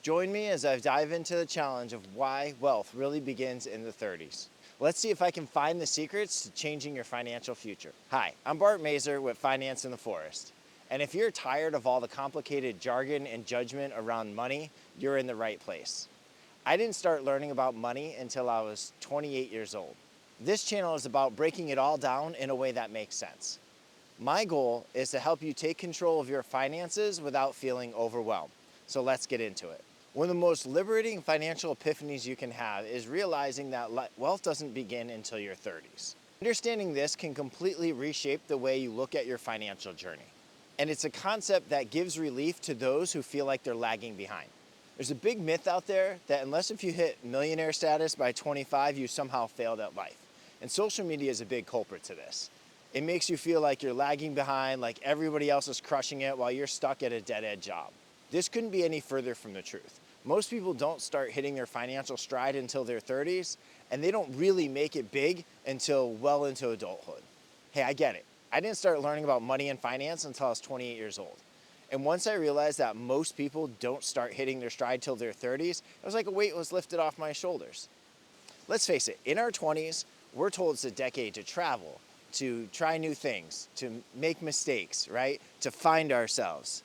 Join me as I dive into the challenge of why wealth really begins in the 30s. Let's see if I can find the secrets to changing your financial future. Hi, I'm Bart Mazur with Finance in the Forest. And if you're tired of all the complicated jargon and judgment around money, you're in the right place. I didn't start learning about money until I was 28 years old. This channel is about breaking it all down in a way that makes sense. My goal is to help you take control of your finances without feeling overwhelmed. So let's get into it. One of the most liberating financial epiphanies you can have is realizing that wealth doesn't begin until your 30s. Understanding this can completely reshape the way you look at your financial journey. And it's a concept that gives relief to those who feel like they're lagging behind. There's a big myth out there that unless if you hit millionaire status by 25, you somehow failed at life. And social media is a big culprit to this. It makes you feel like you're lagging behind, like everybody else is crushing it while you're stuck at a dead-end job. This couldn't be any further from the truth. Most people don't start hitting their financial stride until their 30s, and they don't really make it big until well into adulthood. Hey, I get it. I didn't start learning about money and finance until I was 28 years old. And once I realized that most people don't start hitting their stride till their 30s, it was like a weight was lifted off my shoulders. Let's face it, in our 20s, we're told it's a decade to travel, to try new things, to make mistakes, right? To find ourselves.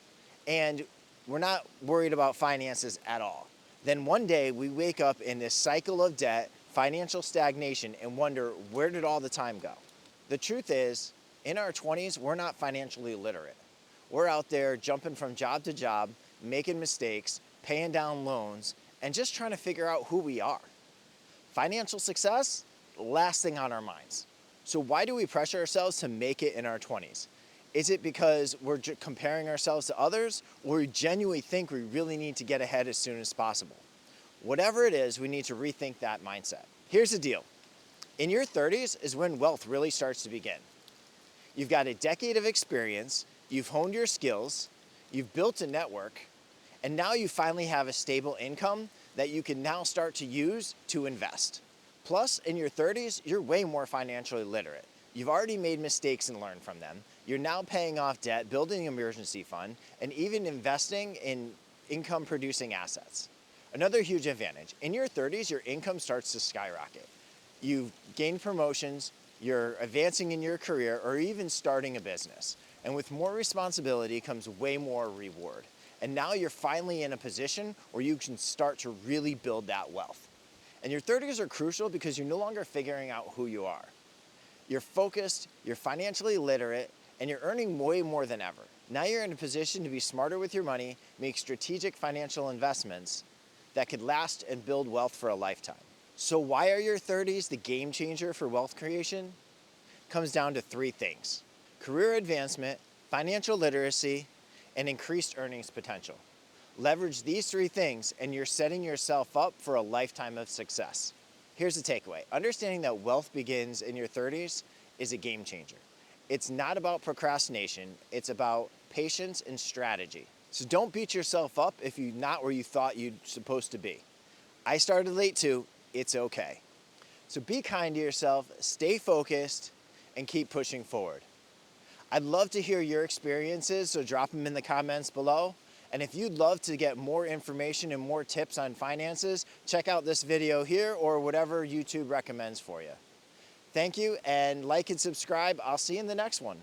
And we're not worried about finances at all. Then one day we wake up in this cycle of debt, financial stagnation, and wonder, where did all the time go? The truth is, in our 20s, we're not financially literate. We're out there jumping from job to job, making mistakes, paying down loans, and just trying to figure out who we are. Financial success, last thing on our minds. So why do we pressure ourselves to make it in our 20s? Is it because we're comparing ourselves to others, or we genuinely think we really need to get ahead as soon as possible? Whatever it is, we need to rethink that mindset. Here's the deal. In your 30s is when wealth really starts to begin. You've got a decade of experience, you've honed your skills, you've built a network, and now you finally have a stable income that you can now start to use to invest. Plus, in your 30s, you're way more financially literate. You've already made mistakes and learned from them. You're now paying off debt, building an emergency fund, and even investing in income-producing assets. Another huge advantage, in your 30s, your income starts to skyrocket. You've gained promotions, you're advancing in your career, or even starting a business. And with more responsibility comes way more reward. And now you're finally in a position where you can start to really build that wealth. And your 30s are crucial because you're no longer figuring out who you are. You're focused, you're financially literate, and you're earning way more than ever. Now you're in a position to be smarter with your money, make strategic financial investments that could last and build wealth for a lifetime. So why are your 30s the game changer for wealth creation? Comes down to three things: career advancement, financial literacy, and increased earnings potential. Leverage these three things and you're setting yourself up for a lifetime of success. Here's the takeaway. Understanding that wealth begins in your 30s is a game changer. It's not about procrastination, it's about patience and strategy. So don't beat yourself up if you're not where you thought you're supposed to be. I started late too, it's okay. So be kind to yourself, stay focused, and keep pushing forward. I'd love to hear your experiences, so drop them in the comments below. And if you'd love to get more information and more tips on finances, check out this video here or whatever YouTube recommends for you. Thank you, and like and subscribe. I'll see you in the next one.